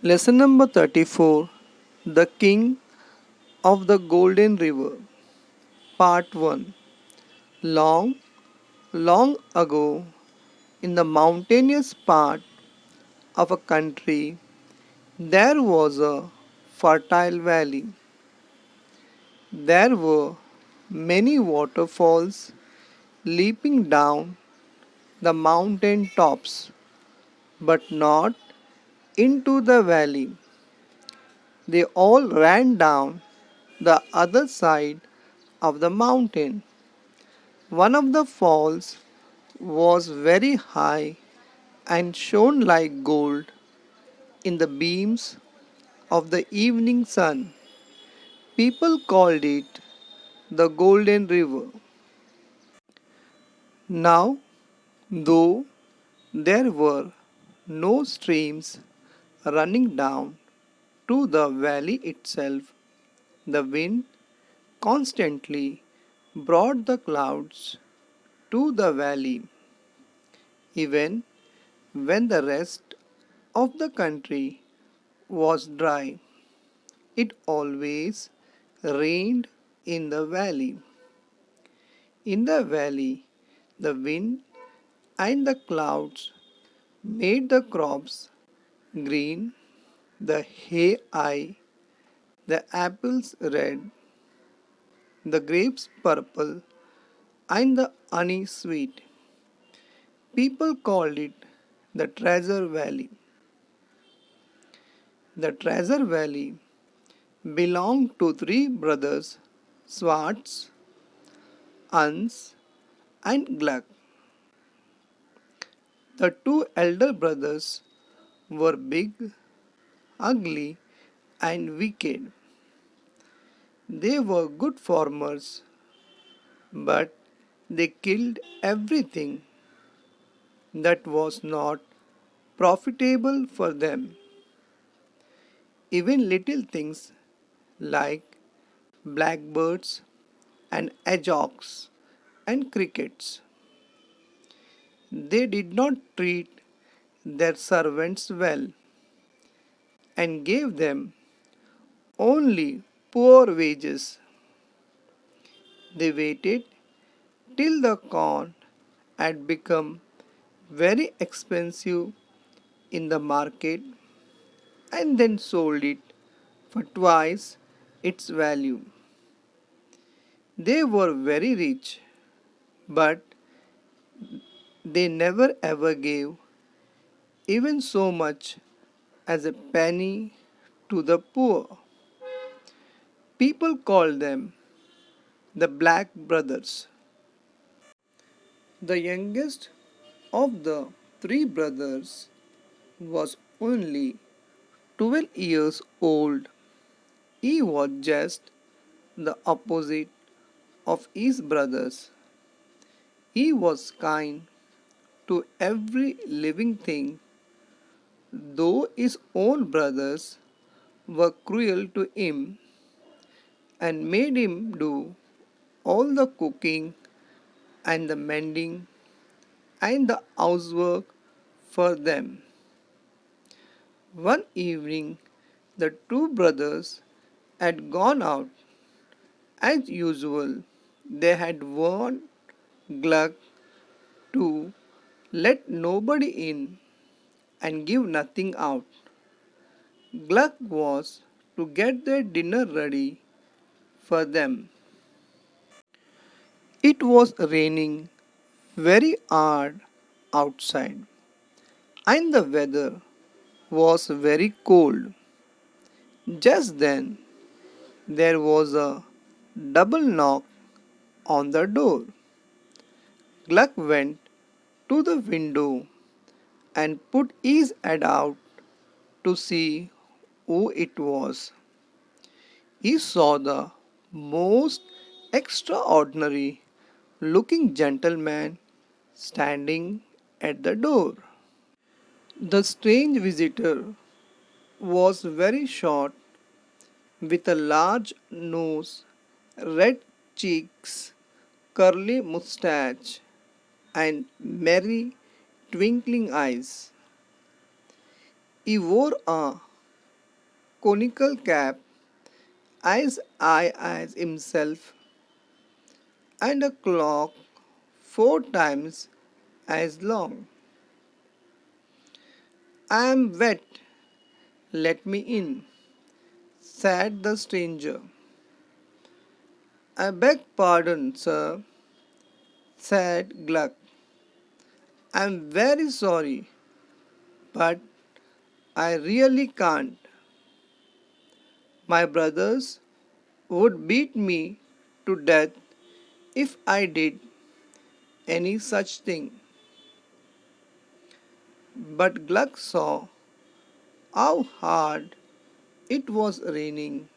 Lesson number 34, The King of the Golden River. Part 1. Long, long ago, in the mountainous part of a country, there was a fertile valley. There were many waterfalls leaping down the mountain tops, but not into the valley. They all ran down the other side of the mountain. One of the falls was very high and shone like gold in the beams of the evening sun. People called it the Golden River. Now, though there were no streams running down to the valley itself, the wind constantly brought the clouds to the valley. Even when the rest of the country was dry, it always rained in the valley. In the valley, the wind and the clouds made the crops green, the hay high, the apples red, the grapes purple, and the honey sweet. People called it the Treasure Valley. The Treasure Valley belonged to three brothers, Swartz, Ans, and Gluck. The two elder brothers were big, ugly, and wicked. They were good farmers, but they killed everything that was not profitable for them, even little things like blackbirds and hedgehogs and crickets. They did not treat their servants well and gave them only poor wages. They waited till the corn had become very expensive in the market and then sold it for twice its value. They were very rich, but they never ever gave even so much as a penny to the poor. People called them the Black Brothers. The youngest of the three brothers was only 12 years old. He was just the opposite of his brothers. He was kind to every living thing, though his own brothers were cruel to him and made him do all the cooking and the mending and the housework for them. One evening, the two brothers had gone out. As usual, they had warned Gluck to let nobody in and give nothing out. Gluck was to get their dinner ready for them. It was raining very hard outside, and the weather was very cold. Just then, there was a double knock on the door. Gluck went to the window and put his head out to see who it was. He saw the most extraordinary looking gentleman standing at the door. The strange visitor was very short, with a large nose, red cheeks, curly mustache, and merry twinkling eyes. He wore a conical cap as high as himself and a clock 4 times as long. I am wet, let me in, said the stranger. I beg pardon, sir, said Gluck. I am very sorry, but I really can't. My brothers would beat me to death if I did any such thing. But Gluck saw how hard it was raining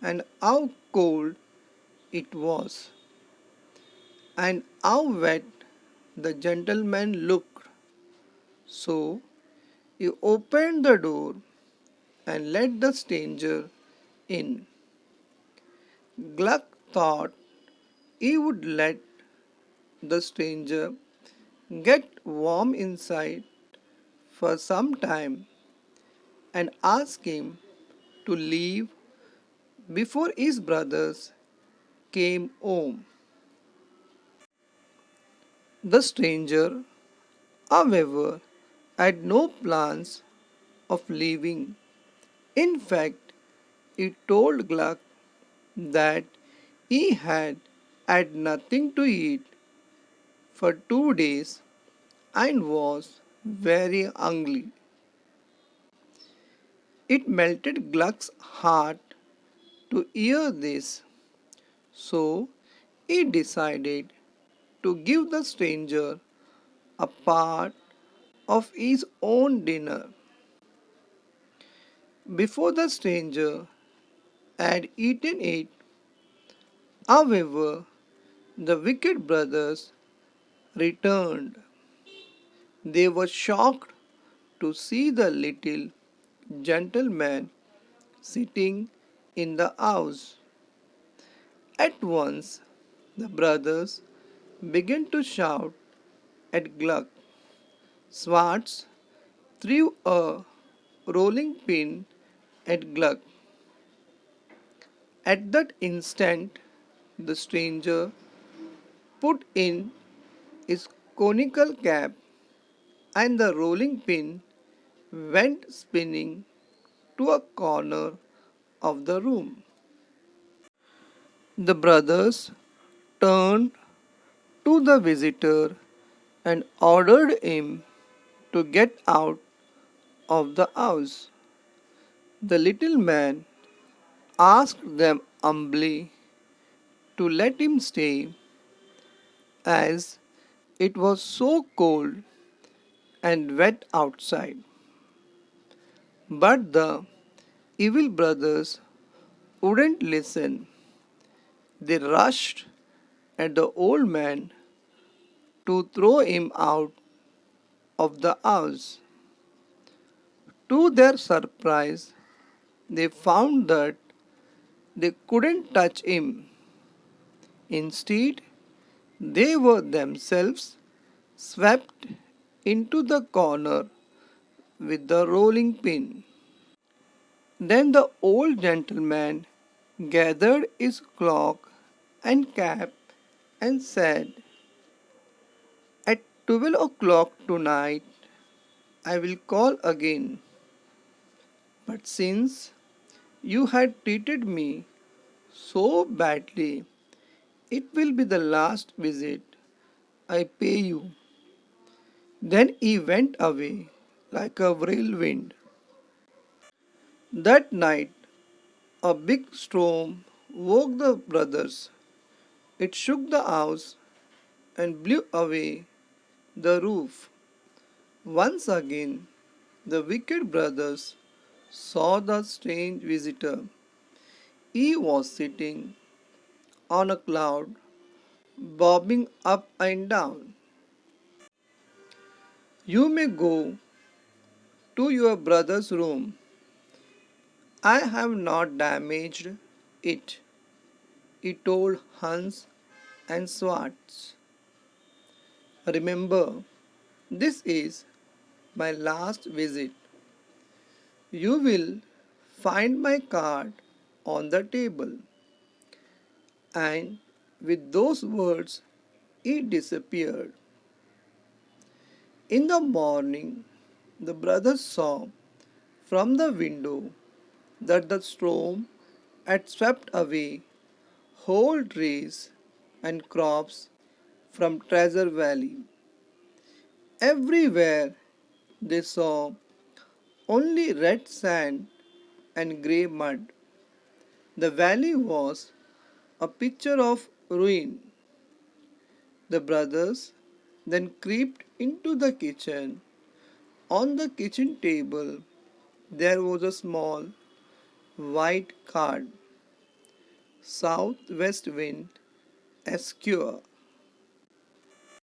and how cold it was, and how wet the gentleman looked. So he opened the door and let the stranger in. Gluck thought he would let the stranger get warm inside for some time and ask him to leave before his brothers came home. The stranger, however, had no plans of leaving. In fact, he told Gluck that he had nothing to eat for 2 days and was very hungry. It melted Gluck's heart to hear this, so he decided to give the stranger a part of his own dinner. Before the stranger had eaten it, however, the wicked brothers returned. They were shocked to see the little gentleman sitting in the house. At once, the brothers began to shout at Gluck. Swartz threw a rolling pin at Gluck. At that instant, the stranger put in his conical cap and the rolling pin went spinning to a corner of the room. The brothers turned to the visitor and ordered him to get out of the house. The little man asked them humbly to let him stay, as it was so cold and wet outside. But the evil brothers wouldn't listen. They rushed at the old man to throw him out of the house. To their surprise, they found that they couldn't touch him. Instead, they were themselves swept into the corner with the rolling pin. Then the old gentleman gathered his cloak and cap and said, "At 12 o'clock tonight I will call again. But since you had treated me so badly, it will be the last visit I pay you." Then he went away like a whirlwind. That night, a big storm woke the brothers. It shook the house and blew away the roof. Once again, the wicked brothers saw the strange visitor. He was sitting on a cloud, bobbing up and down. "You may go to your brother's room. I have not damaged it," he told Hans and Swartz. "Remember, this is my last visit. You will Find my card on the table. And with those words, he disappeared. In the morning, the brothers saw from the window that the storm had swept away whole trees and crops from Treasure Valley. Everywhere they saw only red sand and grey mud. The valley was a picture of ruin. The brothers then crept into the kitchen. On the kitchen table there was a small white card. Southwest wind, Esquire.